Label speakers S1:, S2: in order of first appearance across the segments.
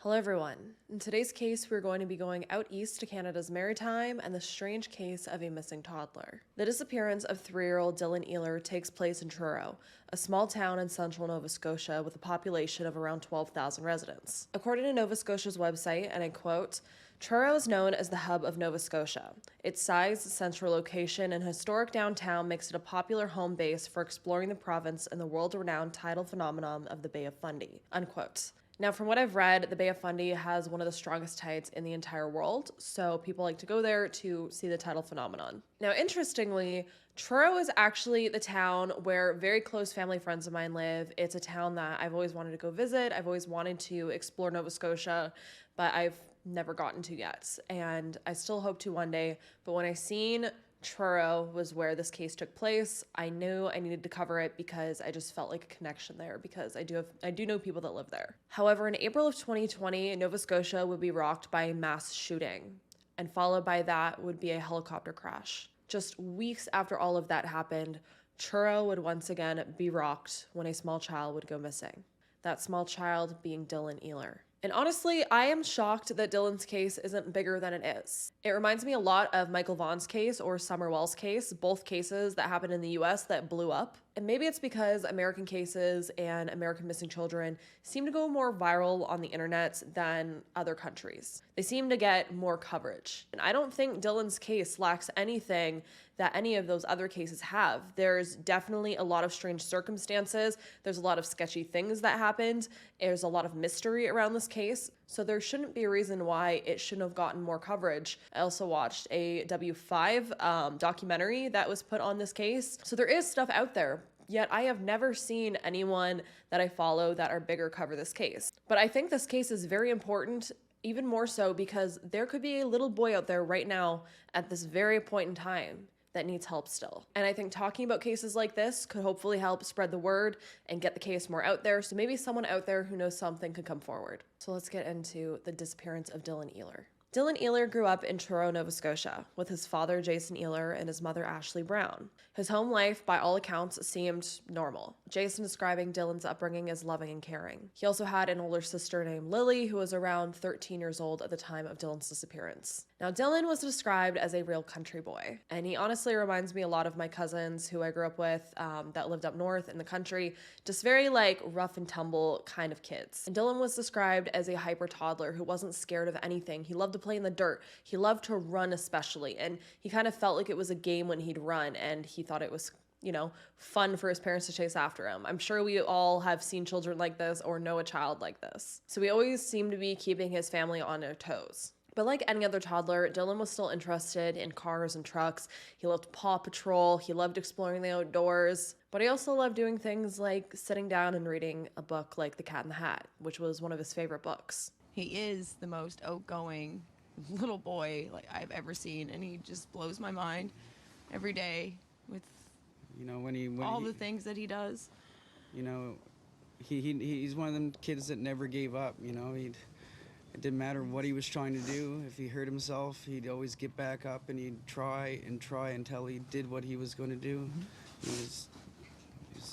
S1: Hello everyone. In today's case, we're going to be going out east to Canada's Maritime and the strange case of a missing toddler. The disappearance of 3-year-old Dylan Ehler takes place in Truro, a small town in central Nova Scotia with a population of around 12,000 residents. According to Nova Scotia's website, and I quote, Truro is known as the hub of Nova Scotia. Its size, central location, and historic downtown makes it a popular home base for exploring the province and the world-renowned tidal phenomenon of the Bay of Fundy, unquote. Now, from what I've read, the Bay of Fundy has one of the strongest tides in the entire world, so people like to go there to see the tidal phenomenon. Now, interestingly, Truro is actually the town where very close family friends of mine live. It's a town that I've always wanted to go visit. I've always wanted to explore Nova Scotia, but I've never gotten to yet, and I still hope to one day. But when I seen Truro was where this case took place, I knew I needed to cover it because I just felt like a connection there because I do know people that live there. However, in April of 2020, Nova Scotia would be rocked by a mass shooting, and followed by that would be a helicopter crash. Just weeks after all of that happened, Truro would once again be rocked when a small child would go missing. That small child being Dylan Ehler. And honestly, I am shocked that Dylan's case isn't bigger than it is. It reminds me a lot of Michael Vaughn's case or Summerwell's case, both cases that happened in the US that blew up. And maybe it's because American cases and American missing children seem to go more viral on the internet than other countries. They seem to get more coverage. And I don't think Dylan's case lacks anything that any of those other cases have. There's definitely a lot of strange circumstances. There's a lot of sketchy things that happened. There's a lot of mystery around this case. So there shouldn't be a reason why it shouldn't have gotten more coverage. I also watched a W5 documentary that was put on this case. So there is stuff out there. Yet I have never seen anyone that I follow that are bigger cover this case. But I think this case is very important, even more so because there could be a little boy out there right now at this very point in time that needs help still. And I think talking about cases like this could hopefully help spread the word and get the case more out there. So maybe someone out there who knows something could come forward. So let's get into the disappearance of Dylan Ehler. Dylan Ehler grew up in Truro, Nova Scotia, with his father, Jason Ehler, and his mother, Ashley Brown. His home life, by all accounts, seemed normal. Jason describing Dylan's upbringing as loving and caring. He also had an older sister named Lily, who was around 13 years old at the time of Dylan's disappearance. Now, Dylan was described as a real country boy, and he honestly reminds me a lot of my cousins who I grew up with that lived up north in the country, just very rough and tumble kind of kids. And Dylan was described as a hyper toddler who wasn't scared of anything. He loved to play in the dirt. He loved to run especially, and he kind of felt like it was a game when he'd run, and he thought it was fun for his parents to chase after him. I'm sure we all have seen children like this or know a child like this. So he always seemed to be keeping his family on their toes. But like any other toddler, Dylan was still interested in cars and trucks. He loved Paw Patrol. He loved exploring the outdoors. But he also loved doing things like sitting down and reading a book like The Cat in the Hat, which was one of his favorite books.
S2: He is the most outgoing little boy I've ever seen, and he just blows my mind every day with when the things that he does.
S3: He's one of them kids that never gave up. It didn't matter what he was trying to do. If he hurt himself, he'd always get back up and he'd try until he did what he was going to do. He was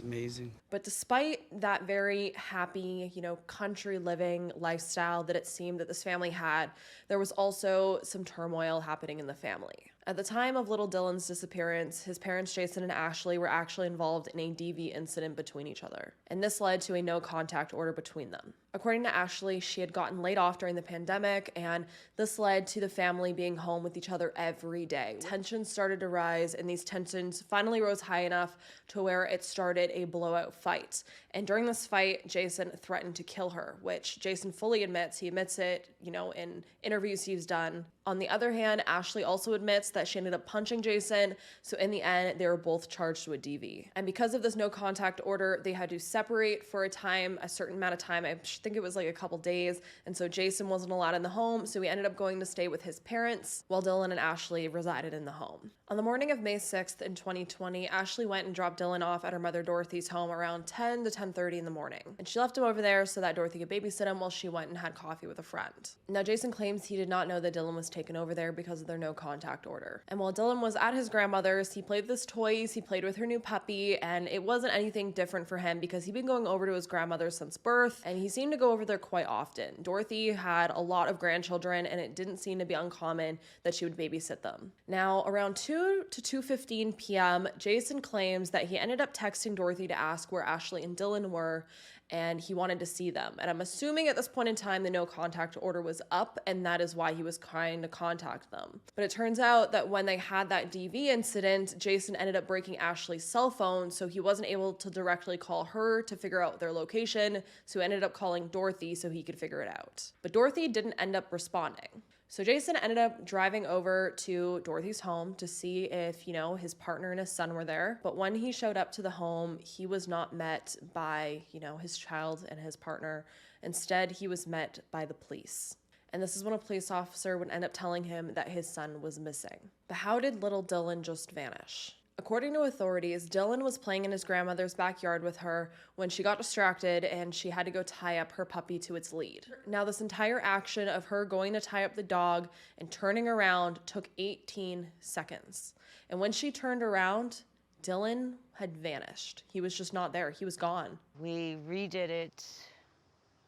S3: amazing.
S1: But despite that very happy, country living lifestyle that it seemed that this family had, there was also some turmoil happening in the family. At the time of little Dylan's disappearance, his parents, Jason and Ashley, were actually involved in a DV incident between each other, and this led to a no contact order between them. According to Ashley, she had gotten laid off during the pandemic, and this led to the family being home with each other every day. Tensions started to rise, and these tensions finally rose high enough to where it started a blowout fight. And during this fight, Jason threatened to kill her, which Jason fully admits. He admits it, in interviews he's done. On the other hand, Ashley also admits that she ended up punching Jason, so in the end, they were both charged with DV. And because of this no contact order, they had to separate for a certain amount of time. I think it was a couple days, and so Jason wasn't allowed in the home, so he ended up going to stay with his parents, while Dylan and Ashley resided in the home. On the morning of May 6th in 2020, Ashley went and dropped Dylan off at her mother Dorothy's home around 10 to 10:30 in the morning, and she left him over there so that Dorothy could babysit him while she went and had coffee with a friend. Now, Jason claims he did not know that Dylan was taken over there because of their no contact order. order. And while Dylan was at his grandmother's, he played with his toys, he played with her new puppy, and it wasn't anything different for him because he'd been going over to his grandmother's since birth, and he seemed to go over there quite often. Dorothy had a lot of grandchildren, and it didn't seem to be uncommon that she would babysit them. Now, around 2 to 2:15 p.m., Jason claims that he ended up texting Dorothy to ask where Ashley and Dylan were, and he wanted to see them. And I'm assuming at this point in time, the no contact order was up, and that is why he was trying to contact them. But it turns out that when they had that DV incident, Jason ended up breaking Ashley's cell phone, so he wasn't able to directly call her to figure out their location, so he ended up calling Dorothy so he could figure it out. But Dorothy didn't end up responding. So Jason ended up driving over to Dorothy's home to see if, his partner and his son were there. But when he showed up to the home, he was not met by, his child and his partner. Instead, he was met by the police. And this is when a police officer would end up telling him that his son was missing. But how did little Dylan just vanish? According to authorities, Dylan was playing in his grandmother's backyard with her when she got distracted and she had to go tie up her puppy to its lead. Now, this entire action of her going to tie up the dog and turning around took 18 seconds. And when she turned around, Dylan had vanished. He was just not there. He was gone.
S4: We redid it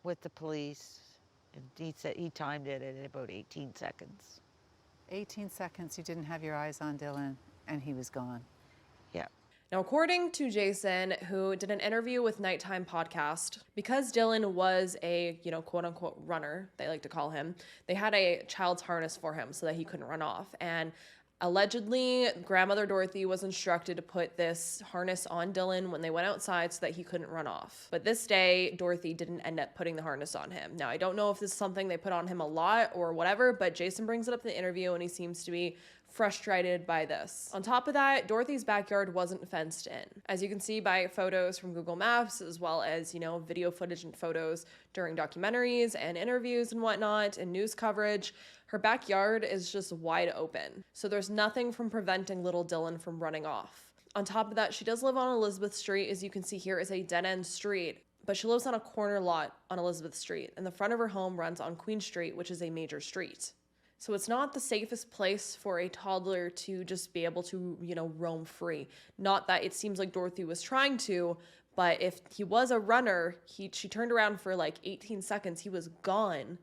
S4: with the police, and he said he timed it at about 18 seconds.
S5: 18 seconds you didn't have your eyes on Dylan, and he was gone.
S4: Yeah.
S1: Now, according to Jason, who did an interview with Nighttime Podcast, because Dylan was a, quote unquote runner, they like to call him, they had a child's harness for him so that he couldn't run off. And allegedly, grandmother Dorothy was instructed to put this harness on Dylan when they went outside so that he couldn't run off. But this day, Dorothy didn't end up putting the harness on him. Now, I don't know if this is something they put on him a lot or whatever, but Jason brings it up in the interview and he seems to be frustrated by this. On top of that, Dorothy's backyard wasn't fenced in. As you can see by photos from Google Maps, as well as, video footage and photos during documentaries and interviews and whatnot and news coverage, her backyard is just wide open. So there's nothing from preventing little Dylan from running off. On top of that, she does live on Elizabeth Street. As you can see here is a dead-end street, but she lives on a corner lot on Elizabeth Street, and the front of her home runs on Queen Street, which is a major street. So it's not the safest place for a toddler to just be able to, roam free. Not that it seems like Dorothy was trying to, but if he was a runner, she turned around for like 18 seconds, he was gone.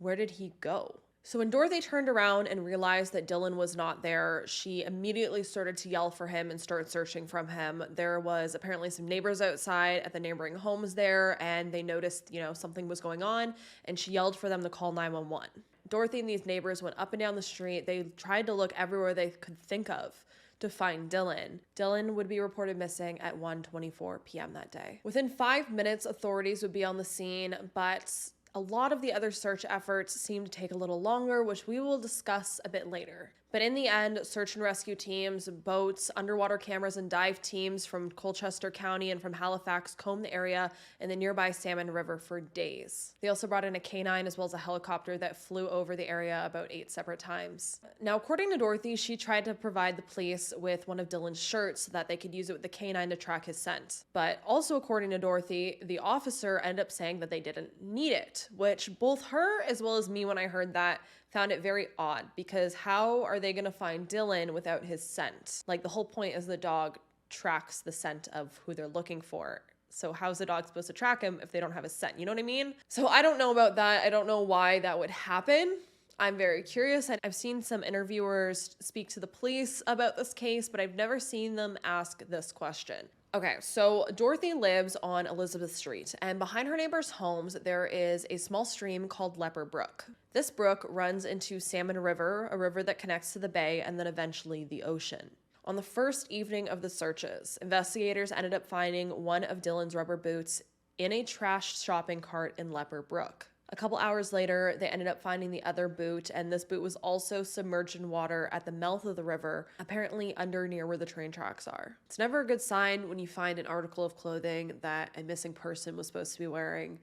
S1: Where did he go? So when Dorothy turned around and realized that Dylan was not there, she immediately started to yell for him and started searching for him. There was apparently some neighbors outside at the neighboring homes there, and they noticed, something was going on, and she yelled for them to call 911. Dorothy and these neighbors went up and down the street. They tried to look everywhere they could think of to find Dylan. Dylan would be reported missing at 1:24 p.m. that day. Within 5 minutes, authorities would be on the scene, but a lot of the other search efforts seemed to take a little longer, which we will discuss a bit later. But in the end, search and rescue teams, boats, underwater cameras, and dive teams from Colchester County and from Halifax combed the area and the nearby Salmon River for days. They also brought in a canine as well as a helicopter that flew over the area about 8 separate times. Now, according to Dorothy, she tried to provide the police with one of Dylan's shirts so that they could use it with the canine to track his scent. But also according to Dorothy, the officer ended up saying that they didn't need it, which both her as well as me, when I heard that, found it very odd, because how are they going to find Dylan without his scent? Like, the whole point is the dog tracks the scent of who they're looking for. So how's the dog supposed to track him if they don't have a scent? You know what I mean? So I don't know about that. I don't know why that would happen. I'm very curious. I've seen some interviewers speak to the police about this case, but I've never seen them ask this question. Okay, so Dorothy lives on Elizabeth Street, and behind her neighbors' homes, there is a small stream called Leper Brook. This brook runs into Salmon River, a river that connects to the bay and then eventually the ocean. On the first evening of the searches, investigators ended up finding one of Dylan's rubber boots in a trashed shopping cart in Leper Brook. A couple hours later, they ended up finding the other boot, and this boot was also submerged in water at the mouth of the river, apparently under near where the train tracks are. It's never a good sign when you find an article of clothing that a missing person was supposed to be wearing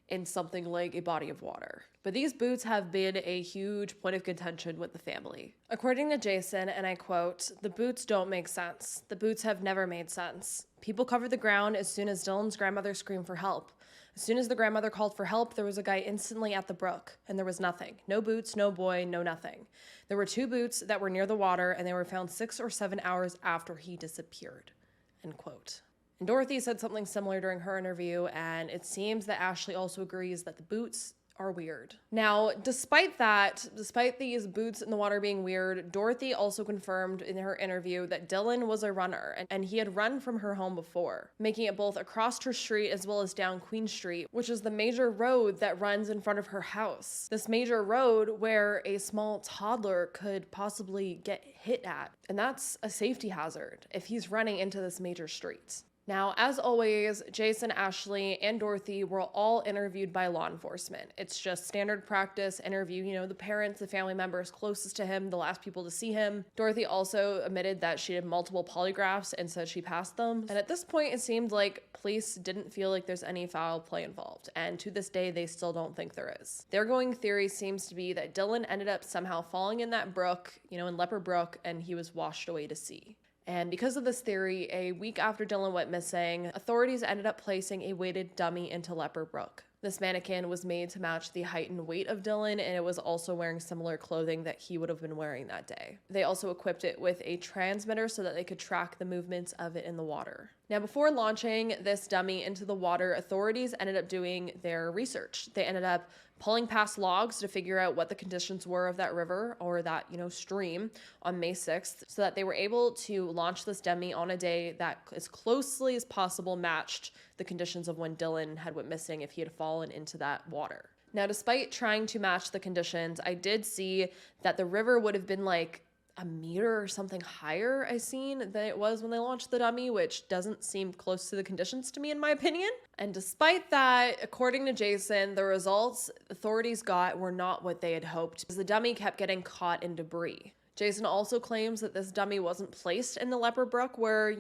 S1: in something like a body of water. But these boots have been a huge point of contention with the family. According to Jason, and I quote, "The boots don't make sense. The boots have never made sense. People covered the ground as soon as Dylan's grandmother screamed for help. As soon as the grandmother called for help, there was a guy instantly at the brook, and there was nothing. No boots, no boy, no nothing. There were 2 boots that were near the water, and they were found 6 or 7 hours after he disappeared, end quote. And Dorothy said something similar during her interview, and it seems that Ashley also agrees that the boots are weird. Now, despite these boots in the water being weird, Dorothy also confirmed in her interview that Dylan was a runner and he had run from her home before, making it both across her street as well as down Queen Street, which is the major road that runs in front of her house. This major road where a small toddler could possibly get hit at. And that's a safety hazard if he's running into this major street. Now, as always, Jason, Ashley, and Dorothy were all interviewed by law enforcement. It's just standard practice, interview, the parents, the family members closest to him, the last people to see him. Dorothy also admitted that she did multiple polygraphs and said she passed them. And at this point, it seemed like police didn't feel like there's any foul play involved. And to this day, they still don't think there is. Their going theory seems to be that Dylan ended up somehow falling in that brook, in Leper Brook, and he was washed away to sea. And because of this theory, a week after Dylan went missing, authorities ended up placing a weighted dummy into Leper Brook. This mannequin was made to match the height and weight of Dylan, and it was also wearing similar clothing that he would have been wearing that day. They also equipped it with a transmitter so that they could track the movements of it in the water. Now, before launching this dummy into the water, authorities ended up doing their research. They ended up pulling past logs to figure out what the conditions were of that river or that, stream on May 6th, so that they were able to launch this dummy on a day that as closely as possible matched the conditions of when Dylan had went missing if he had fallen into that water. Now, despite trying to match the conditions, I did see that the river would have been like a meter or something higher, I seen, than it was when they launched the dummy, which doesn't seem close to the conditions to me, in my opinion. And despite that, according to Jason, the results authorities got were not what they had hoped, because the dummy kept getting caught in debris. Jason also claims that this dummy wasn't placed in the Leper Brook where,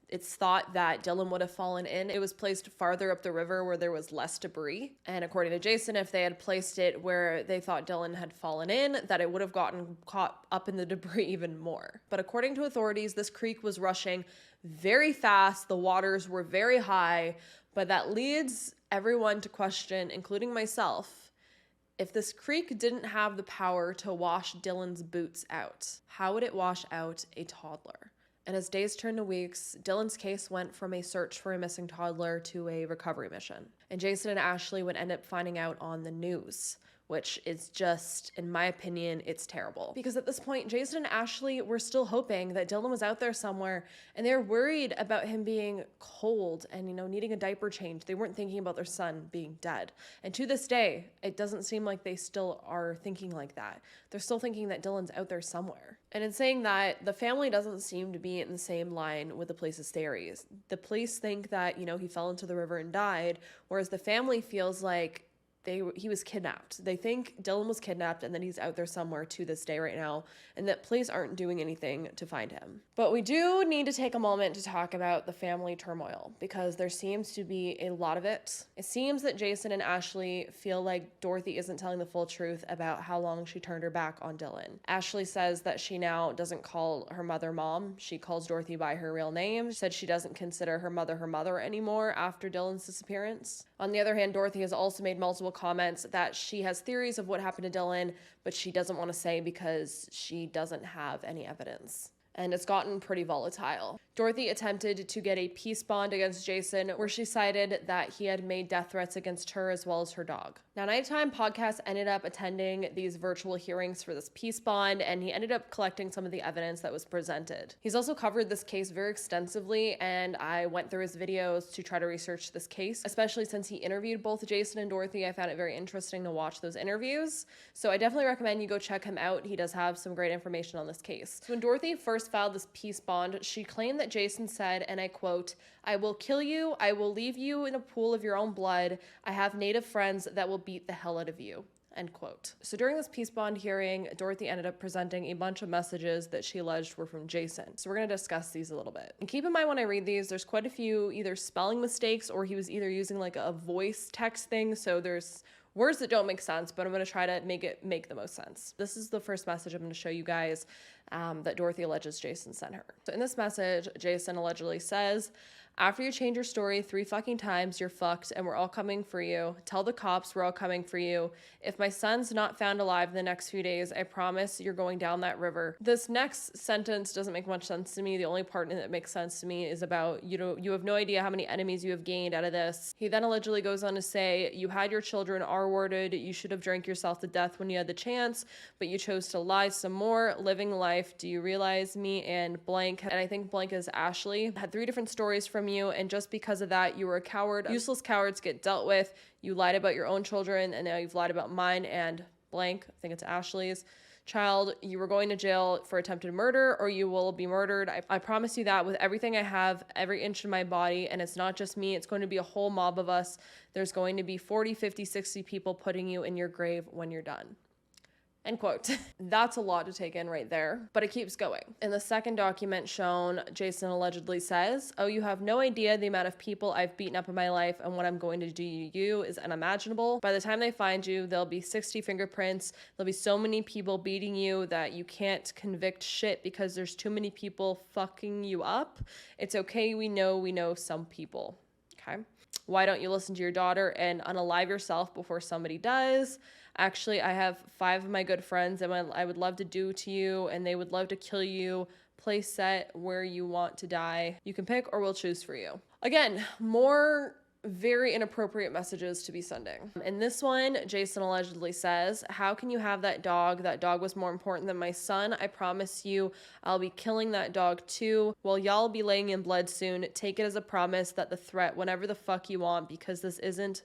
S1: it's thought that Dylan would have fallen in. It was placed farther up the river where there was less debris. And according to Jason, if they had placed it where they thought Dylan had fallen in, that it would have gotten caught up in the debris even more. But according to authorities, this creek was rushing very fast. The waters were very high, but that leads everyone to question, including myself, if this creek didn't have the power to wash Dylan's boots out, how would it wash out a toddler? And as days turned to weeks, Dylan's case went from a search for a missing toddler to a recovery mission. And Jason and Ashley would end up finding out on the news, which is just, in my opinion, it's terrible. Because at this point, Jason and Ashley were still hoping that Dylan was out there somewhere, and they were worried about him being cold and, needing a diaper change. They weren't thinking about their son being dead. And to this day, it doesn't seem like they still are thinking like that. They're still thinking that Dylan's out there somewhere. And in saying that, the family doesn't seem to be in the same line with the police's theories. The police think that, he fell into the river and died, whereas the family feels like he was kidnapped. They think Dylan was kidnapped and that he's out there somewhere to this day right now, and that police aren't doing anything to find him. But we do need to take a moment to talk about the family turmoil, because there seems to be a lot of it. It seems that Jason and Ashley feel like Dorothy isn't telling the full truth about how long she turned her back on Dylan. Ashley says that she now doesn't call her mother mom. She calls Dorothy by her real name. She said she doesn't consider her mother anymore after Dylan's disappearance. On the other hand, Dorothy has also made multiple comments that she has theories of what happened to Dylan, but she doesn't want to say because she doesn't have any evidence. And it's gotten pretty volatile. Dorothy attempted to get a peace bond against Jason, where she cited that he had made death threats against her as well as her dog. Now, Nighttime Podcast ended up attending these virtual hearings for this peace bond, and he ended up collecting some of the evidence that was presented. He's also covered this case very extensively, and I went through his videos to try to research this case, especially since he interviewed both Jason and Dorothy. I found it very interesting to watch those interviews, so I definitely recommend you go check him out. He does have some great information on this case. So when Dorothy first filed this peace bond, she claimed that Jason said, and I quote, "I will kill you. I will leave you in a pool of your own blood. I have native friends that will beat the hell out of you." End quote. So during this peace bond hearing, Dorothy ended up presenting a bunch of messages that she alleged were from Jason. So we're going to discuss these a little bit. And keep in mind when I read these, there's quite a few either spelling mistakes or he was either using like a voice text thing. So there's words that don't make sense, but I'm going to try to make the most sense. This is the first message I'm going to show you guys that Dorothy alleges Jason sent her. So in this message, Jason allegedly says, After you change your story 3 fucking times, you're fucked and we're all coming for you. Tell the cops we're all coming for you. If my son's not found alive in the next few days, I promise you're going down that river. This next sentence doesn't make much sense to me. The only part that makes sense to me is about, you have no idea how many enemies you have gained out of this. He then allegedly goes on to say, you had your children R-worded. You should have drank yourself to death when you had the chance, but you chose to lie some more. Living life. Do you realize me and blank? And I think blank is Ashley. Had 3 different stories from you, and just because of that, you were a coward. Useless cowards get dealt with. You lied about your own children, and now you've lied about mine and blank. I think it's Ashley's child. You were going to jail for attempted murder, or you will be murdered. I promise you that with everything I have, every inch of my body, and it's not just me. It's going to be a whole mob of us. There's going to be 40, 50, 60 people putting you in your grave when you're done. End quote. That's a lot to take in right there, but it keeps going. In the second document shown, Jason allegedly says, oh, you have no idea the amount of people I've beaten up in my life, and what I'm going to do to you is unimaginable. By the time they find you, there'll be 60 fingerprints. There'll be so many people beating you that you can't convict shit because there's too many people fucking you up. It's okay, we know some people. Okay? Why don't you listen to your daughter and unalive yourself before somebody does? Actually, I have 5 of my good friends and I would love to do to you, and they would love to kill you. Place set where you want to die. You can pick or we'll choose for you. Again, more very inappropriate messages to be sending. In this one, Jason allegedly says, how can you have that dog? That dog was more important than my son. I promise you I'll be killing that dog too. Well, y'all be laying in blood soon. Take it as a promise that the threat, whenever the fuck you want, because this isn't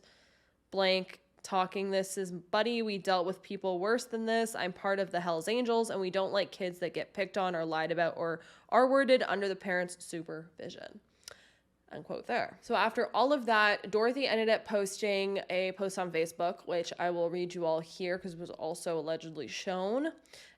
S1: blank talking. This is buddy. We dealt with people worse than this. I'm part of the Hells Angels, and we don't like kids that get picked on or lied about or are worded under the parents' supervision. Unquote there. So after all of that, Dorothy ended up posting a post on Facebook, which I will read you all here because it was also allegedly shown.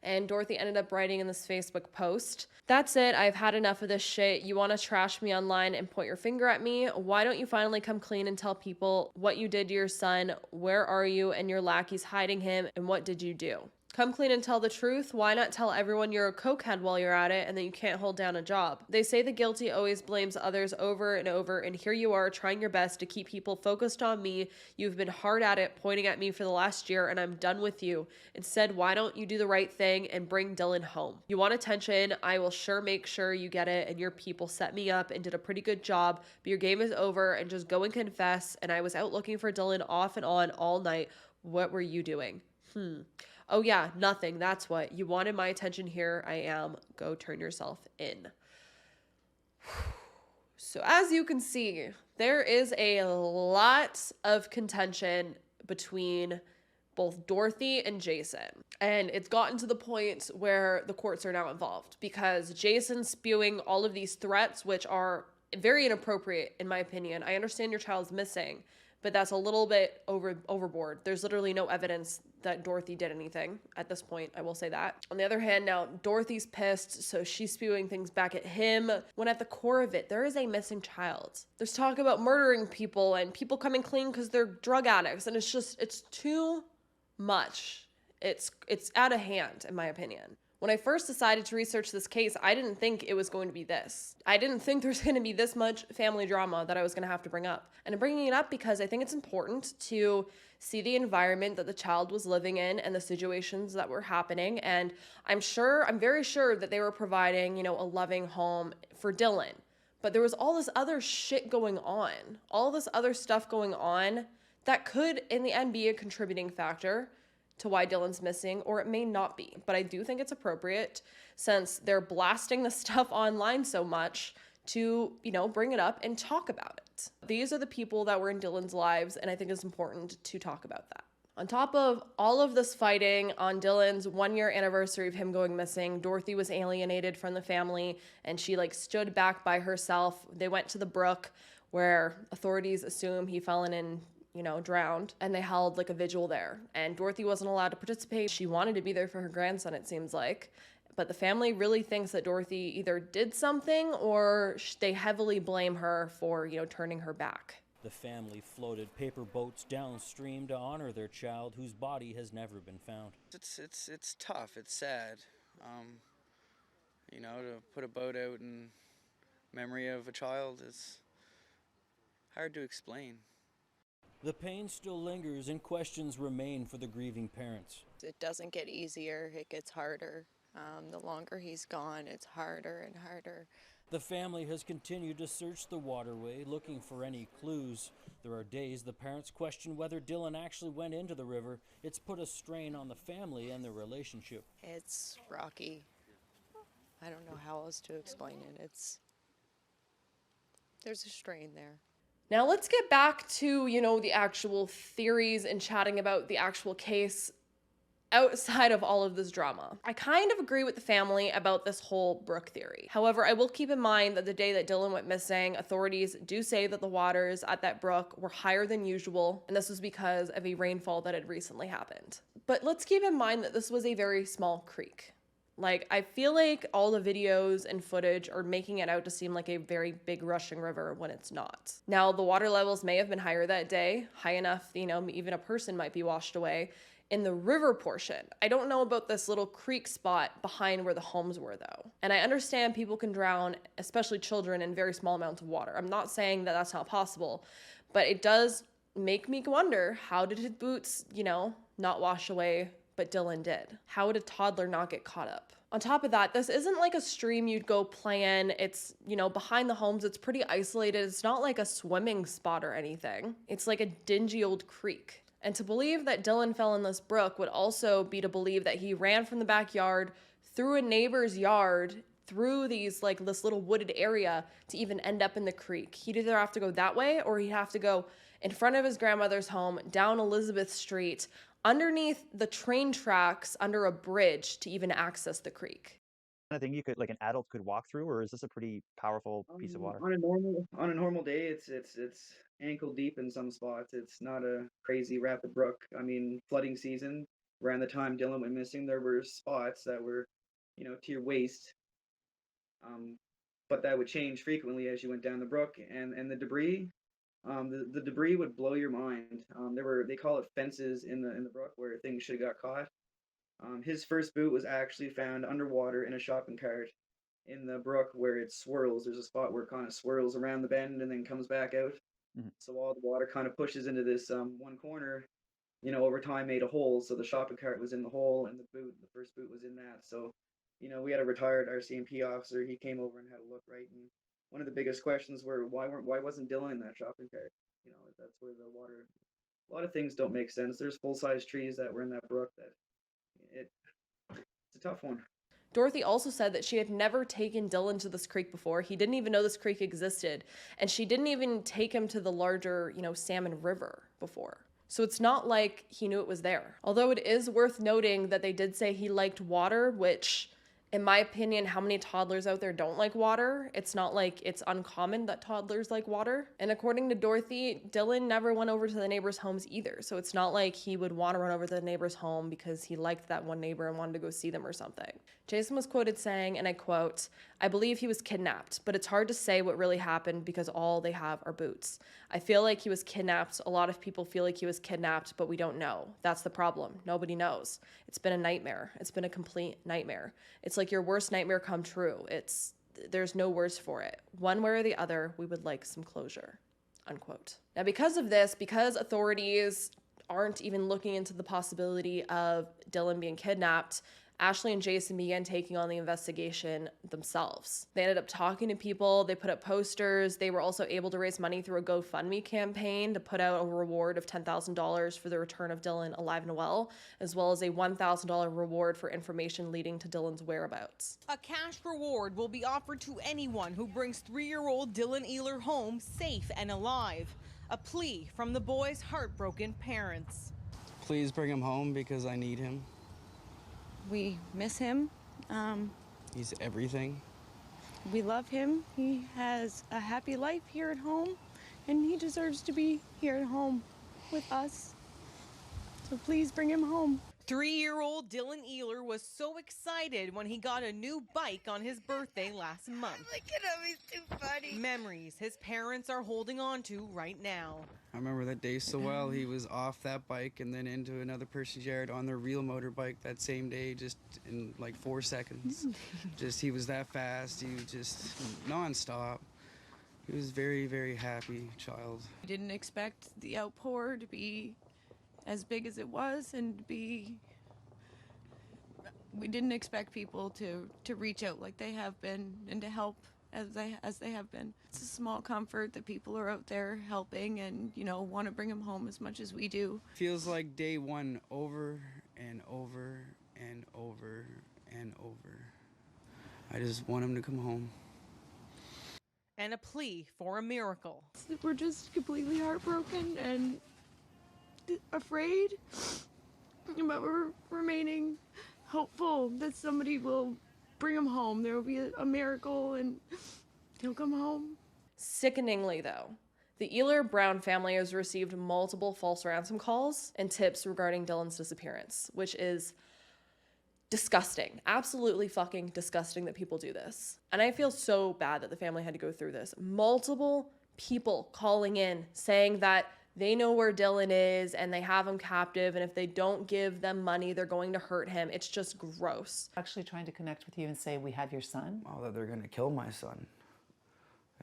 S1: And Dorothy ended up writing in this Facebook post, that's it. I've had enough of this shit. You want to trash me online and point your finger at me? Why don't you finally come clean and tell people what you did to your son? Where are you and your lackeys hiding him? And what did you do? Come clean and tell the truth. Why not tell everyone you're a cokehead while you're at it and that you can't hold down a job? They say the guilty always blames others over and over, and here you are trying your best to keep people focused on me. You've been hard at it, pointing at me for the last year, and I'm done with you. Instead, why don't you do the right thing and bring Dylan home? You want attention? I will sure make sure you get it, and your people set me up and did a pretty good job, but your game is over, and just go and confess, and I was out looking for Dylan off and on all night. What were you doing? Oh yeah, nothing. That's what. You wanted my attention. Here I am. Go turn yourself in. So as you can see, there is a lot of contention between both Dorothy and Jason. And it's gotten to the point where the courts are now involved because Jason's spewing all of these threats, which are very inappropriate in my opinion. I understand your child's missing, but that's a little bit overboard. There's literally no evidence that Dorothy did anything at this point, I will say that. On the other hand, now Dorothy's pissed, so she's spewing things back at him, when at the core of it, there is a missing child. There's talk about murdering people and people coming clean because they're drug addicts, and it's too much. It's out of hand, in my opinion. When I first decided to research this case, I didn't think it was going to be this. I didn't think there was going to be this much family drama that I was going to have to bring up. And I'm bringing it up because I think it's important to see the environment that the child was living in and the situations that were happening. And I'm very sure that they were providing, a loving home for Dylan. But there was all this other shit going on, all this other stuff going on that could, in the end, be a contributing factor to why Dylan's missing, or it may not be. But I do think it's appropriate, since they're blasting the stuff online so much, to, bring it up and talk about it. These are the people that were in Dylan's lives, and I think it's important to talk about that. On top of all of this fighting, on Dylan's 1-year anniversary of him going missing, Dorothy was alienated from the family, and she stood back by herself. They went to the brook where authorities assume he fell in and drowned, and they held a vigil there. And Dorothy wasn't allowed to participate. She wanted to be there for her grandson, it seems like. But the family really thinks that Dorothy either did something or they heavily blame her for, turning her back.
S6: The family floated paper boats downstream to honor their child whose body has never been found.
S3: It's tough. It's sad. To put a boat out in memory of a child is hard to explain.
S6: The pain still lingers and questions remain for the grieving parents.
S2: It doesn't get easier, it gets harder. The longer he's gone, it's harder and harder.
S6: The family has continued to search the waterway, looking for any clues. There are days the parents question whether Dylan actually went into the river. It's put a strain on the family and their relationship.
S2: It's rocky. I don't know how else to explain it. There's a strain there.
S1: Now let's get back to, the actual theories and chatting about the actual case outside of all of this drama. I kind of agree with the family about this whole brook theory. However, I will keep in mind that the day that Dylan went missing, authorities do say that the waters at that brook were higher than usual, and this was because of a rainfall that had recently happened. But let's keep in mind that this was a very small creek. I feel like all the videos and footage are making it out to seem like a very big rushing river when it's not. Now, the water levels may have been higher that day, high enough, even a person might be washed away. In the river portion, I don't know about this little creek spot behind where the homes were though. And I understand people can drown, especially children, in very small amounts of water. I'm not saying that that's not possible, but it does make me wonder, how did his boots, not wash away, but Dylan did? How would a toddler not get caught up? On top of that, this isn't like a stream you'd go play in. It's, behind the homes, it's pretty isolated. It's not like a swimming spot or anything. It's like a dingy old creek. And to believe that Dylan fell in this brook would also be to believe that he ran from the backyard, through a neighbor's yard, through this little wooded area to even end up in the creek. He'd either have to go that way or he'd have to go in front of his grandmother's home, down Elizabeth Street, underneath the train tracks, under a bridge to even access the creek.
S7: I think an adult could walk through, or is this a pretty powerful piece of water?
S3: On a normal day, it's ankle deep in some spots. It's not a crazy rapid brook. I mean, flooding season, around the time Dylan went missing, there were spots that were, to your waist. But that would change frequently as you went down the brook, and the debris. The debris would blow your mind. They call it fences in the brook where things should have got caught. His first boot was actually found underwater in a shopping cart in the brook where it swirls. There's a spot where it kind of swirls around the bend and then comes back out. Mm-hmm. So all the water kind of pushes into this one corner, over time made a hole. So the shopping cart was in the hole and the first boot was in that. So, we had a retired RCMP officer. He came over and had a look, right? And one of the biggest questions were, why wasn't Dylan in that shopping cart? That's where the water, a lot of things don't make sense. There's full-size trees that were in that brook that it's a tough one.
S1: Dorothy also said that she had never taken Dylan to this creek before. He didn't even know this creek existed. And she didn't even take him to the larger, Salmon River before. So it's not like he knew it was there. Although it is worth noting that they did say he liked water, which, in my opinion, how many toddlers out there don't like water? It's not like it's uncommon that toddlers like water. And according to Dorothy, Dylan never went over to the neighbors' homes either. So it's not like he would want to run over to the neighbor's home because he liked that one neighbor and wanted to go see them or something. Jason was quoted saying, and I quote, "I believe he was kidnapped, but it's hard to say what really happened because all they have are boots. I feel like he was kidnapped. A lot of people feel like he was kidnapped, but we don't know. That's the problem. Nobody knows. It's been a nightmare. It's been a complete nightmare. It's like your worst nightmare come true. There's no words for it. One way or the other, we would like some closure," unquote. Now, because of this, because authorities aren't even looking into the possibility of Dylan being kidnapped, Ashley and Jason began taking on the investigation themselves. They ended up talking to people, they put up posters, they were also able to raise money through a GoFundMe campaign to put out a reward of $10,000 for the return of Dylan alive and well, as well as a $1,000 reward for information leading to Dylan's whereabouts.
S8: A cash reward will be offered to anyone who brings 3-year-old Dylan Ehler home safe and alive. A plea from the boy's heartbroken parents.
S3: Please bring him home because I need him.
S2: We miss him.
S3: He's everything.
S2: We love him. He has a happy life here at home, and he deserves to be here at home with us. So please bring him home.
S8: 3-year-old Dylan Ehler was so excited when he got a new bike on his birthday last month.
S9: Look at him, he's too funny.
S8: Memories his parents are holding on to right now.
S3: I remember that day so well. He was off that bike and then into another person's yard on their real motorbike that same day, just in like 4 seconds. He was that fast. He was just non-stop. He was very, very happy child.
S2: We didn't expect the outpour to be as big as it was, and we didn't expect people to reach out like they have been and to help as they have been. It's a small comfort that people are out there helping and, you know, want to bring him home as much as we do.
S3: Feels like day one over and over and over and over. I just want him to come home.
S8: And a plea for a miracle.
S2: We're just completely heartbroken and afraid, but we're remaining hopeful that somebody will bring him home. There will be a miracle and he'll come home.
S1: Sickeningly, though, the Ehler Brown family has received multiple false ransom calls and tips regarding Dylan's disappearance, which is disgusting. Absolutely fucking disgusting that people do this. And I feel so bad that the family had to go through this. Multiple people calling in saying that they know where Dylan is and they have him captive, and if they don't give them money, they're going to hurt him. It's just gross.
S5: Actually trying to connect with you and say, we have your son?
S3: Oh, that they're gonna kill my son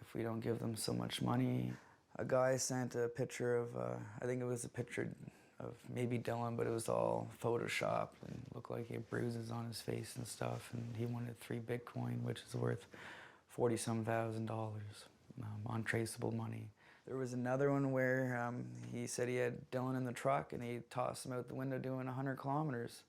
S3: if we don't give them so much money. A guy sent a picture of, I think it was a picture of maybe Dylan, but it was all photoshopped and looked like he had bruises on his face and stuff, and he wanted 3 Bitcoin, which is worth $40-some thousand, untraceable money. There was another one where he said he had Dylan in the truck and he tossed him out the window doing 100 kilometers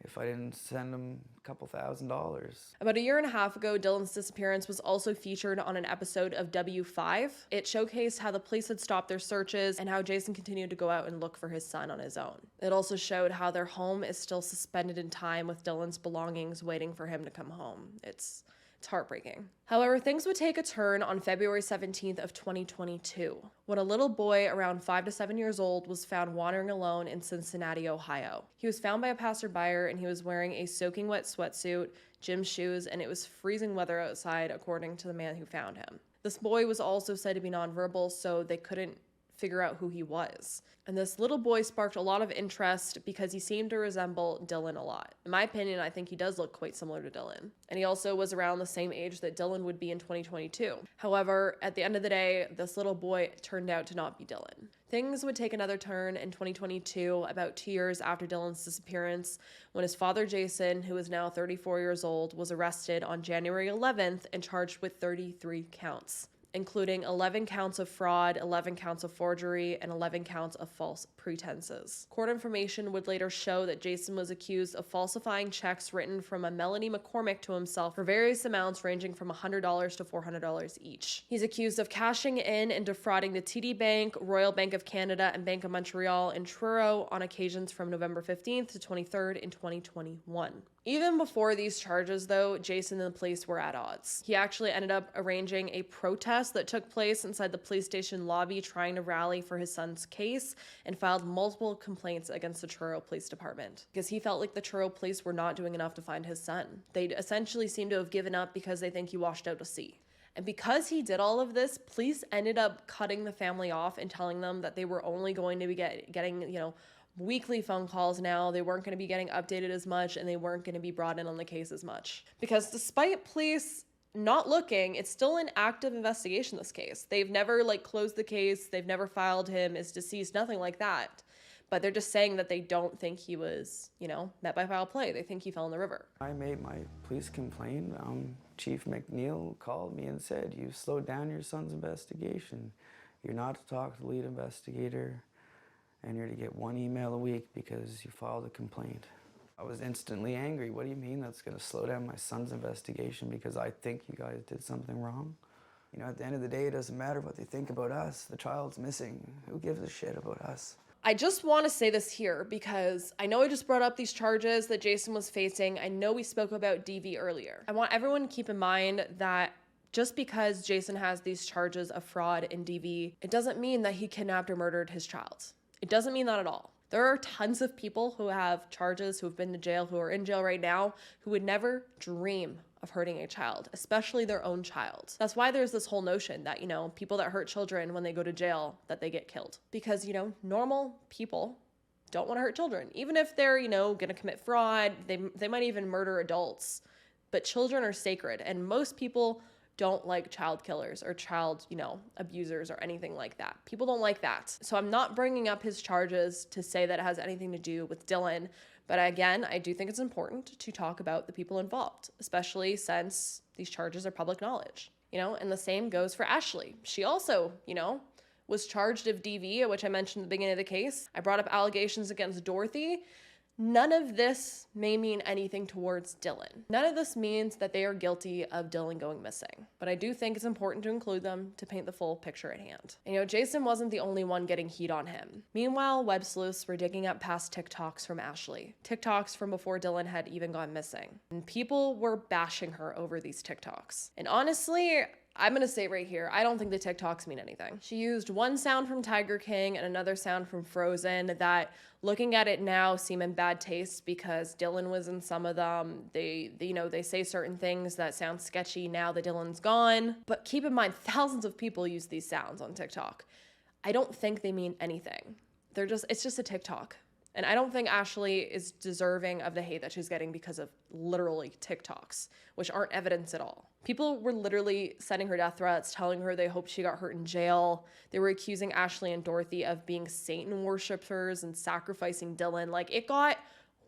S3: if I didn't send him a couple $1,000s.
S1: About a year and a half ago, Dylan's disappearance was also featured on an episode of W5. It showcased how the police had stopped their searches and how Jason continued to go out and look for his son on his own. It also showed how their home is still suspended in time with Dylan's belongings waiting for him to come home. It's heartbreaking. However, things would take a turn on February 17th of 2022, when a little boy around 5 to 7 years old was found wandering alone in Cincinnati, Ohio. He was found by a passerby and he was wearing a soaking wet sweatsuit, gym shoes, and it was freezing weather outside, according to the man who found him. This boy was also said to be nonverbal, so they couldn't figure out who he was. And this little boy sparked a lot of interest because he seemed to resemble Dylan a lot. In my opinion, I think he does look quite similar to Dylan. And he also was around the same age that Dylan would be in 2022. However, at the end of the day, this little boy turned out to not be Dylan. Things would take another turn in 2022, about 2 years after Dylan's disappearance, when his father, Jason, who is now 34 years old, was arrested on January 11th and charged with 33 counts, including 11 counts of fraud, 11 counts of forgery, and 11 counts of false pretenses. Court information would later show that Jason was accused of falsifying checks written from a Melanie McCormick to himself for various amounts ranging from $100 to $400 each. He's accused of cashing in and defrauding the TD Bank, Royal Bank of Canada, and Bank of Montreal in Truro on occasions from November 15th to 23rd in 2021. Even before these charges, though, Jason and the police were at odds. He actually ended up arranging a protest that took place inside the police station lobby, trying to rally for his son's case, and filed multiple complaints against the Truro Police Department because he felt like the Truro Police were not doing enough to find his son. They essentially seemed to have given up because they think he washed out to sea. And because he did all of this, police ended up cutting the family off and telling them that they were only going to be getting, weekly phone calls now. They weren't going to be getting updated as much, and they weren't going to be brought in on the case as much. Because despite police not looking, it's still an active investigation, this case. They've never closed the case. They've never filed him as deceased, nothing like that. But they're just saying that they don't think he was, met by foul play. They think he fell in the river.
S3: I made my police complaint. Chief McNeil called me and said, "You slowed down your son's investigation. You're not to talk to the lead investigator, and you're to get 1 email a week because you filed a complaint." I was instantly angry. What do you mean that's going to slow down my son's investigation because I think you guys did something wrong? At the end of the day, it doesn't matter what they think about us. The child's missing. Who gives a shit about us?
S1: I just want to say this here because I know I just brought up these charges that Jason was facing. I know we spoke about DV earlier. I want everyone to keep in mind that just because Jason has these charges of fraud and DV, it doesn't mean that he kidnapped or murdered his child. It doesn't mean that at all. There are tons of people who have charges, who have been to jail, who are in jail right now, who would never dream of hurting a child, especially their own child. That's why there's this whole notion that, people that hurt children when they go to jail, that they get killed. Because, normal people don't want to hurt children. Even if they're, going to commit fraud, they might even murder adults. But children are sacred, and most people don't like child killers or child, abusers or anything like that. People don't like that. So I'm not bringing up his charges to say that it has anything to do with Dylan. But again, I do think it's important to talk about the people involved, especially since these charges are public knowledge, and the same goes for Ashley. She also, was charged of DV, which I mentioned at the beginning of the case. I brought up allegations against Dorothy. None of this may mean anything towards Dylan. None of this means that they are guilty of Dylan going missing, but I do think it's important to include them to paint the full picture at hand. And, Jason wasn't the only one getting heat on him. Meanwhile, web sleuths were digging up past TikToks from Ashley, TikToks from before Dylan had even gone missing, and people were bashing her over these TikToks. And honestly, I'm gonna say right here, I don't think the TikToks mean anything. She used one sound from Tiger King and another sound from Frozen that, looking at it now, seem in bad taste because Dylan was in some of them. They say certain things that sound sketchy now that Dylan's gone. But keep in mind, thousands of people use these sounds on TikTok. I don't think they mean anything. It's just a TikTok. And I don't think Ashley is deserving of the hate that she's getting because of literally TikToks, which aren't evidence at all. People were literally sending her death threats, telling her they hoped she got hurt in jail. They were accusing Ashley and Dorothy of being Satan worshipers and sacrificing Dylan. It got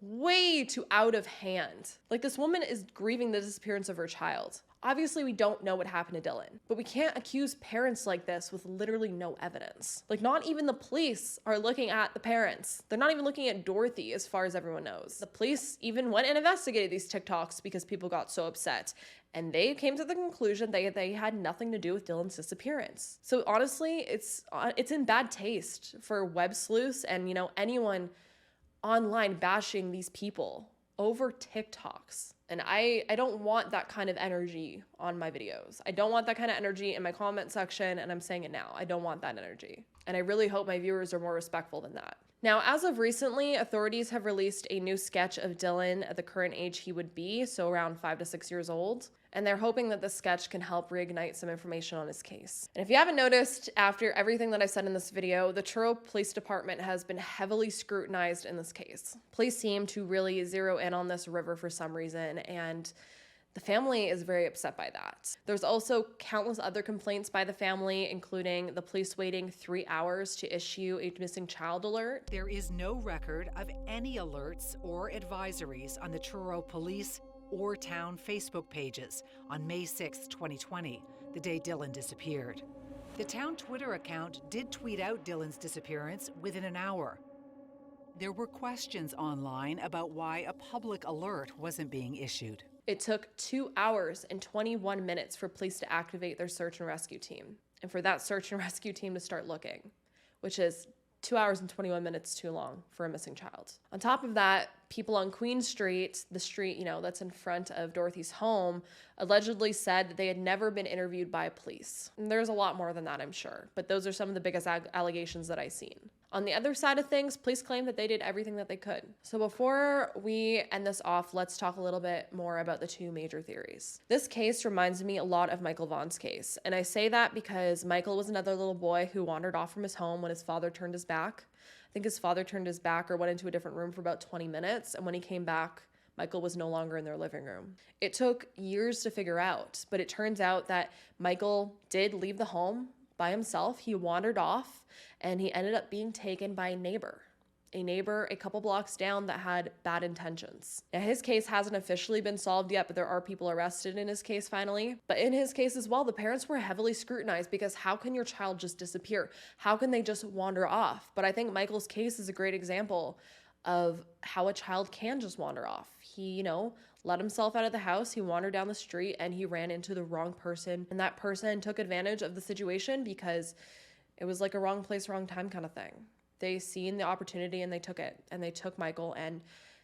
S1: way too out of hand. This woman is grieving the disappearance of her child. Obviously, we don't know what happened to Dylan, but we can't accuse parents like this with literally no evidence. Not even the police are looking at the parents. They're not even looking at Dorothy, as far as everyone knows. The police even went and investigated these TikToks because people got so upset, and they came to the conclusion they had nothing to do with Dylan's disappearance. So honestly, it's in bad taste for web sleuths and, anyone online bashing these people over TikToks. And I don't want that kind of energy on my videos. I don't want that kind of energy in my comment section, and I'm saying it now. I don't want that energy. And I really hope my viewers are more respectful than that. Now, as of recently, authorities have released a new sketch of Dylan at the current age he would be, so around 5 to 6 years old. And they're hoping that this sketch can help reignite some information on his case. And if you haven't noticed, after everything that I've said in this video, the Truro Police Department has been heavily scrutinized in this case. Police seem to really zero in on this river for some reason, and the family is very upset by that. There's also countless other complaints by the family, including the police waiting 3 hours to issue a missing child alert.
S10: There is no record of any alerts or advisories on the Truro Police or town Facebook pages on May 6, 2020, the day Dylan disappeared. The town Twitter account did tweet out Dylan's disappearance within an hour. There were questions online about why a public alert wasn't being issued.
S1: It took 2 hours and 21 minutes for police to activate their search and rescue team, and for that search and rescue team to start looking, which is 2 hours and 21 minutes too long for a missing child. On top of that, people on Queen Street, the street, that's in front of Dorothy's home, allegedly said that they had never been interviewed by police. And there's a lot more than that, I'm sure, but those are some of the biggest allegations that I've seen. On the other side of things, police claim that they did everything that they could. So before we end this off, let's talk a little bit more about the two major theories. This case reminds me a lot of Michael Vaughn's case, and I say that because Michael was another little boy who wandered off from his home when his father turned his back. I think his father turned his back or went into a different room for about 20 minutes, and when he came back, Michael was no longer in their living room. It took years to figure out, but it turns out that Michael did leave the home by himself. He wandered off, and he ended up being taken by a neighbor a couple blocks down that had bad intentions. Now, his case hasn't officially been solved yet, but there are people arrested in his case finally. But in his case as well, the parents were heavily scrutinized because how can your child just disappear? How can they just wander off? But I think Michael's case is a great example of how a child can just wander off. He, let himself out of the house, he wandered down the street, and he ran into the wrong person. And that person took advantage of the situation because it was like a wrong place, wrong time kind of thing. They seen the opportunity and they took it, and they took Michael and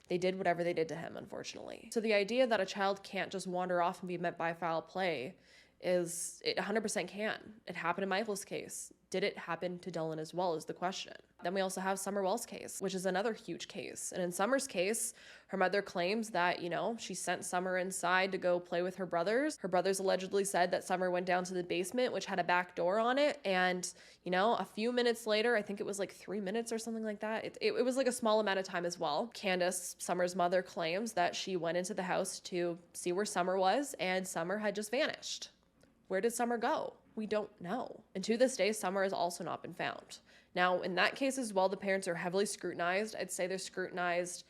S1: they did whatever they did to him, unfortunately. So the idea that a child can't just wander off and be met by foul play it 100% can. It happened in Michael's case. Did it happen to Dylan as well is the question. Then we also have Summer Wells' case, which is another huge case. And in Summer's case, her mother claims that, she sent Summer inside to go play with her brothers. Her brothers allegedly said that Summer went down to the basement, which had a back door on it. And, a few minutes later, I think it was like 3 minutes or something like that. It was like a small amount of time as well. Candace, Summer's mother, claims that she went into the house to see where Summer was, and Summer had just vanished. Where did Summer go? We don't know. And to this day, Summer has also not been found. Now, in that case as well, the parents are heavily scrutinized. I'd say they're scrutinized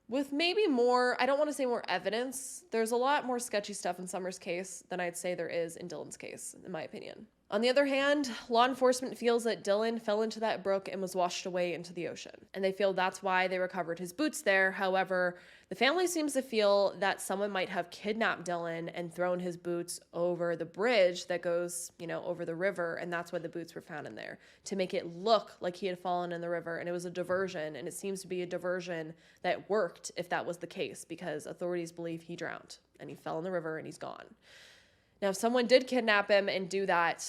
S1: with maybe more, I don't want to say more evidence. There's a lot more sketchy stuff in Summer's case than I'd say there is in Dylan's case, in my opinion. On the other hand, law enforcement feels that Dylan fell into that brook and was washed away into the ocean. And they feel that's why they recovered his boots there. However, the family seems to feel that someone might have kidnapped Dylan and thrown his boots over the bridge that goes, over the river. And that's why the boots were found in there, to make it look like he had fallen in the river. And it was a diversion. And it seems to be a diversion that worked if that was the case, because authorities believe he drowned and he fell in the river and he's gone. Now, if someone did kidnap him and do that,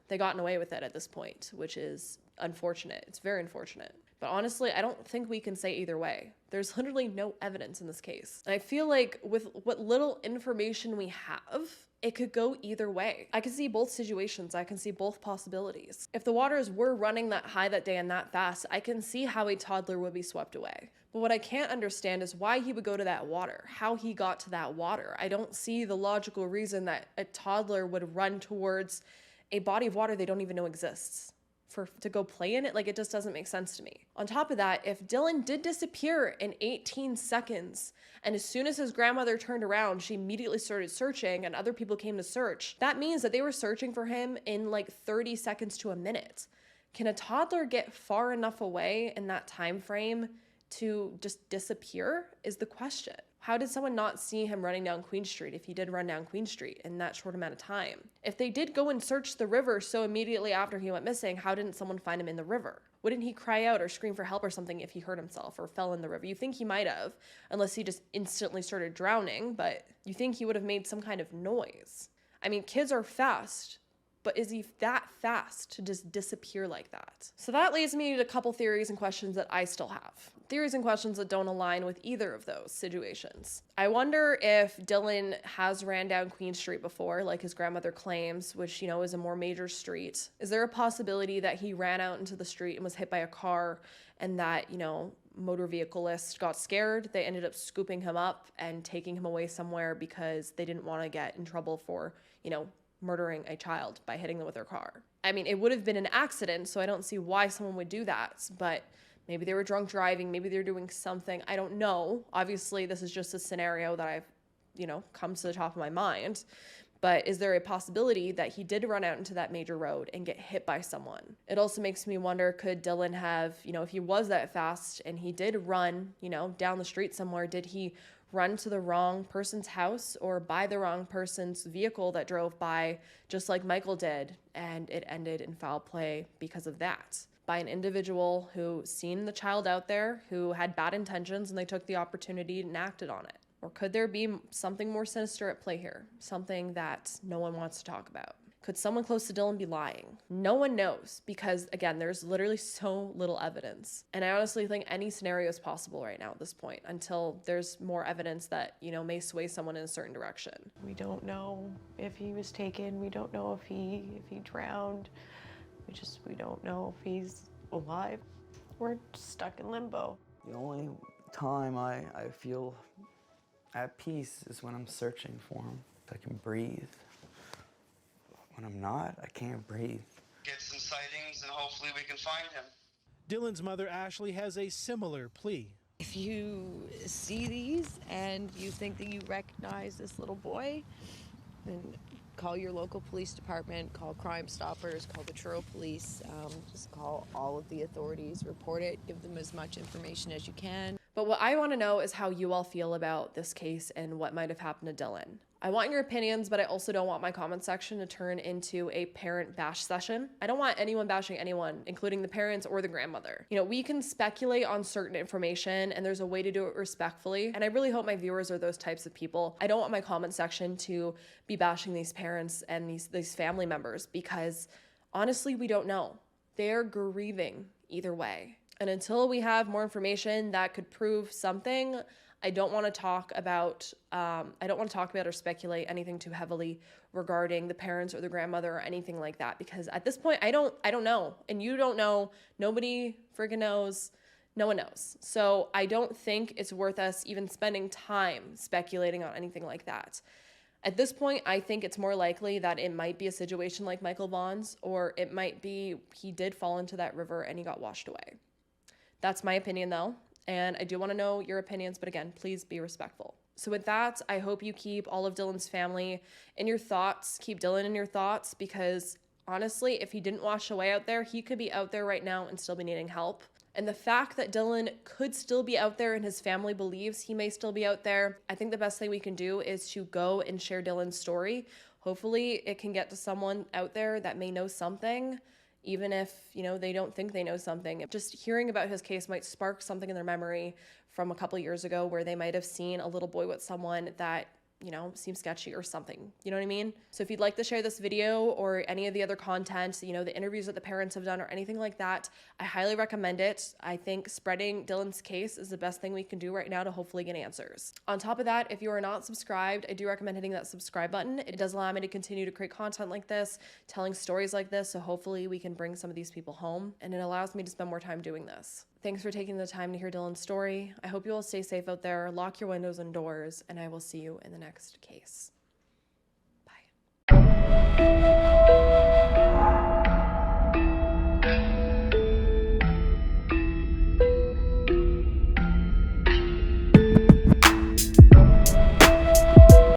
S1: they gotten away with it at this point, which is unfortunate. It's very unfortunate. But honestly, I don't think we can say either way. There's literally no evidence in this case. And I feel like with what little information we have, it could go either way. I can see both situations. I can see both possibilities. If the waters were running that high that day and that fast, I can see how a toddler would be swept away. But what I can't understand is why he would go to that water, how he got to that water. I don't see the logical reason that a toddler would run towards a body of water they don't even know exists to go play in it. Like, it just doesn't make sense to me. On top of that, if Dylan did disappear in 18 seconds, and as soon as his grandmother turned around, she immediately started searching and other people came to search, that means that they were searching for him in like 30 seconds to a minute. Can a toddler get far enough away in that time frame to just disappear is the question. How did someone not see him running down Queen Street if he did run down Queen Street in that short amount of time? If they did go and search the river so immediately after he went missing, how didn't someone find him in the river? Wouldn't he cry out or scream for help or something if he hurt himself or fell in the river? You think he might have, unless he just instantly started drowning, but you think he would have made some kind of noise. I mean, kids are fast, but is he that fast to just disappear like that? So that leads me to a couple theories and questions that I still have. Theories and questions that don't align with either of those situations. I wonder if Dylan has ran down Queen Street before, like his grandmother claims, which, is a more major street. Is there a possibility that he ran out into the street and was hit by a car and that, motor vehicleist got scared? They ended up scooping him up and taking him away somewhere because they didn't want to get in trouble for, murdering a child by hitting them with their car. I mean, it would have been an accident, so I don't see why someone would do that, but maybe they were drunk driving, maybe they're doing something, I don't know. Obviously, this is just a scenario that I've, come to the top of my mind, but is there a possibility that he did run out into that major road and get hit by someone? It also makes me wonder, could Dylan have, if he was that fast and he did run, down the street somewhere, did he run to the wrong person's house or by the wrong person's vehicle that drove by, just like Michael did, and it ended in foul play because of that? By an individual who seen the child out there, who had bad intentions, and they took the opportunity and acted on it. Or could there be something more sinister at play here? Something that no one wants to talk about? Could someone close to Dylan be lying? No one knows because, again, there's literally so little evidence. And I honestly think any scenario is possible right now at this point until there's more evidence that, may sway someone in a certain direction.
S11: We don't know if he was taken. We don't know if he drowned. We don't know if he's alive. We're stuck in limbo.
S3: The only time I feel at peace is when I'm searching for him. I can breathe. When I'm not, I can't breathe.
S12: Get some sightings and hopefully we can find him.
S13: Dylan's mother, Ashley, has a similar plea.
S11: If you see these and you think that you recognize this little boy, then call your local police department, call Crime Stoppers, call the Truro Police, just call all of the authorities, report it, give them as much information as you can.
S1: But what I want to know is how you all feel about this case and what might have happened to Dylan. I want your opinions, but I also don't want my comment section to turn into a parent bash session. I don't want anyone bashing anyone, including the parents or the grandmother. We can speculate on certain information and there's a way to do it respectfully. And I really hope my viewers are those types of people. I don't want my comment section to be bashing these parents and these family members because honestly, we don't know. They're grieving either way. And until we have more information that could prove something, I don't want to talk about or speculate anything too heavily regarding the parents or the grandmother or anything like that, because at this point, I don't know, and you don't know, nobody freaking knows, no one knows. So I don't think it's worth us even spending time speculating on anything like that. At this point, I think it's more likely that it might be a situation like Michael Vaughn's, or it might be he did fall into that river and he got washed away. That's my opinion though, and I do want to know your opinions, but again, please be respectful. So with that, I hope you keep all of Dylan's family in your thoughts, keep Dylan in your thoughts, because honestly, if he didn't wash away out there, he could be out there right now and still be needing help. And the fact that Dylan could still be out there and his family believes he may still be out there, I think the best thing we can do is to go and share Dylan's story. Hopefully it can get to someone out there that may know something, even if, they don't think they know something. Just hearing about his case might spark something in their memory from a couple years ago where they might have seen a little boy with someone that seems sketchy or something. You know what I mean? So if you'd like to share this video or any of the other content, the interviews that the parents have done or anything like that, I highly recommend it. I think spreading Dylan's case is the best thing we can do right now to hopefully get answers. On top of that, if you are not subscribed, I do recommend hitting that subscribe button. It does allow me to continue to create content like this, telling stories like this, so hopefully we can bring some of these people home, and it allows me to spend more time doing this. Thanks for taking the time to hear Dylan's story. I hope you all stay safe out there, lock your windows and doors, and I will see you in the next case. Bye.